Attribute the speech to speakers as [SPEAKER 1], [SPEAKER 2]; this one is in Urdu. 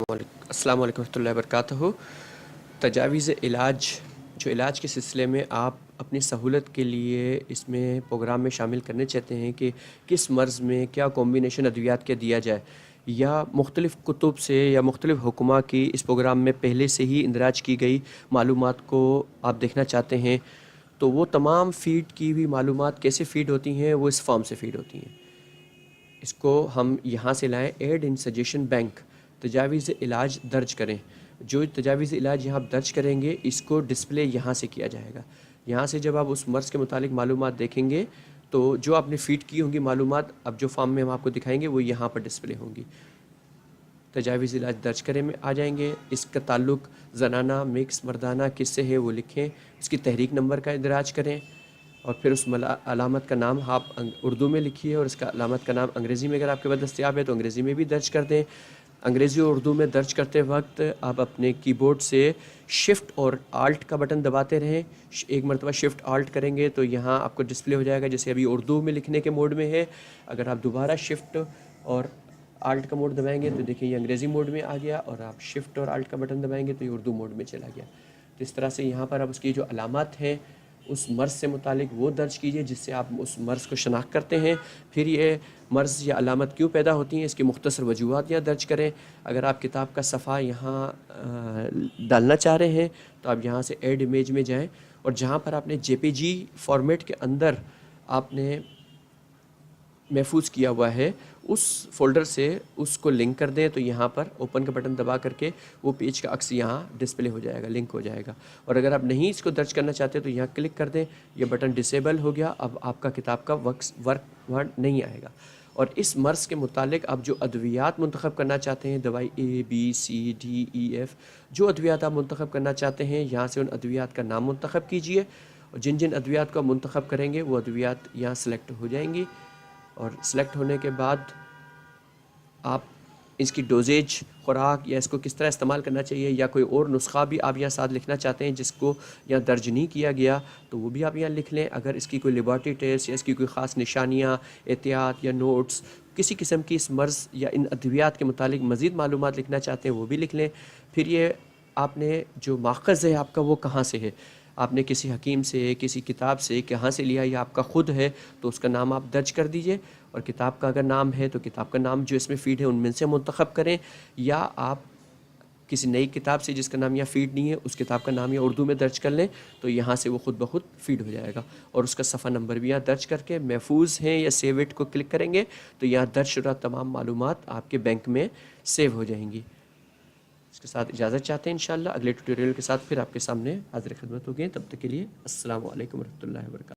[SPEAKER 1] السلام علیکم ورحمۃ اللہ وبرکاتہ۔ تجاویز علاج، جو علاج کے سلسلے میں آپ اپنی سہولت کے لیے اس میں پروگرام میں شامل کرنے چاہتے ہیں کہ کس مرض میں کیا کمبینیشن ادویات کا دیا جائے، یا مختلف کتب سے یا مختلف حکمہ کی اس پروگرام میں پہلے سے ہی اندراج کی گئی معلومات کو آپ دیکھنا چاہتے ہیں، تو وہ تمام فیڈ کی ہوئی معلومات کیسے فیڈ ہوتی ہیں؟ وہ اس فارم سے فیڈ ہوتی ہیں۔ اس کو ہم یہاں سے لائیں، ایڈ ان سجیشن بینک، تجاویز علاج درج کریں۔ جو تجاویز علاج یہاں درج کریں گے اس کو ڈسپلے یہاں سے کیا جائے گا۔ یہاں سے جب آپ اس مرض کے متعلق معلومات دیکھیں گے تو جو آپ نے فیڈ کی ہوں گی معلومات، اب جو فارم میں ہم آپ کو دکھائیں گے وہ یہاں پر ڈسپلے ہوں گی۔ تجاویز علاج درج کریں میں آ جائیں گے، اس کا تعلق زنانہ، مکس، مردانہ کس سے ہے وہ لکھیں، اس کی تحریک نمبر کا اندراج کریں، اور پھر اس علامت کا نام آپ اردو میں لکھیے، اور اس کا علامت کا نام انگریزی میں اگر آپ کے پاس دستیاب ہے تو انگریزی میں بھی درج کر دیں۔ انگریزی اور اردو میں درج کرتے وقت آپ اپنے کی بورڈ سے شفٹ اور آلٹ کا بٹن دباتے رہیں۔ ایک مرتبہ شفٹ آلٹ کریں گے تو یہاں آپ کو ڈسپلے ہو جائے گا، جیسے ابھی اردو میں لکھنے کے موڈ میں ہے۔ اگر آپ دوبارہ شفٹ اور آلٹ کا موڈ دبائیں گے تو دیکھیں یہ انگریزی موڈ میں آ گیا، اور آپ شفٹ اور آلٹ کا بٹن دبائیں گے تو یہ اردو موڈ میں چلا گیا۔ تو اس طرح سے یہاں پر اب اس کی جو علامات ہیں اس مرض سے متعلق وہ درج کیجئے جس سے آپ اس مرض کو شناخت کرتے ہیں۔ پھر یہ مرض یا علامت کیوں پیدا ہوتی ہیں اس کی مختصر وجوہات یہاں درج کریں۔ اگر آپ کتاب کا صفحہ یہاں ڈالنا چاہ رہے ہیں تو آپ یہاں سے ایڈ امیج میں جائیں، اور جہاں پر آپ نے جے پی جی فارمیٹ کے اندر آپ نے محفوظ کیا ہوا ہے اس فولڈر سے اس کو لنک کر دیں، تو یہاں پر اوپن کا بٹن دبا کر کے وہ پیج کا عکس یہاں ڈسپلے ہو جائے گا، لنک ہو جائے گا۔ اور اگر آپ نہیں اس کو درج کرنا چاہتے تو یہاں کلک کر دیں، یہ بٹن ڈسیبل ہو گیا، اب آپ کا کتاب کا ورک وہاں نہیں آئے گا۔ اور اس مرض کے متعلق آپ جو ادویات منتخب کرنا چاہتے ہیں، دوائی A B C D E F, جو ادویات آپ منتخب کرنا چاہتے ہیں یہاں سے ان ادویات کا نام منتخب کیجئے، اور جن جن ادویات کو آپ منتخب کریں گے وہ ادویات یہاں سلیکٹ ہو جائیں گی۔ اور سلیکٹ ہونے کے بعد آپ اس کی ڈوزیج، خوراک، یا اس کو کس طرح استعمال کرنا چاہیے، یا کوئی اور نسخہ بھی آپ یہاں ساتھ لکھنا چاہتے ہیں جس کو یہاں درج نہیں کیا گیا تو وہ بھی آپ یہاں لکھ لیں۔ اگر اس کی کوئی لیبارٹری ٹیسٹ یا اس کی کوئی خاص نشانیاں، احتیاط یا نوٹس، کسی قسم کی اس مرض یا ان ادویات کے متعلق مزید معلومات لکھنا چاہتے ہیں وہ بھی لکھ لیں۔ پھر یہ آپ نے جو ماخذ ہے آپ کا وہ کہاں سے ہے، آپ نے کسی حکیم سے، کسی کتاب سے کہاں سے لیا، یا آپ کا خود ہے تو اس کا نام آپ درج کر دیجئے، اور کتاب کا اگر نام ہے تو کتاب کا نام جو اس میں فیڈ ہے ان میں سے منتخب کریں، یا آپ کسی نئی کتاب سے جس کا نام یہاں فیڈ نہیں ہے اس کتاب کا نام یا اردو میں درج کر لیں تو یہاں سے وہ خود بخود فیڈ ہو جائے گا، اور اس کا صفحہ نمبر بھی یہاں درج کر کے محفوظ ہیں یا سیو اٹ کو کلک کریں گے تو یہاں درج شدہ تمام معلومات آپ کے بینک میں سیو ہو جائیں گی۔ اس کے ساتھ اجازت چاہتے ہیں انشاءاللہ اگلے ٹیوٹوریل کے ساتھ پھر آپ کے سامنے حاضر خدمت ہوگئے، تب تک کے لیے السلام علیکم ورحمۃ اللہ وبرکاتہ۔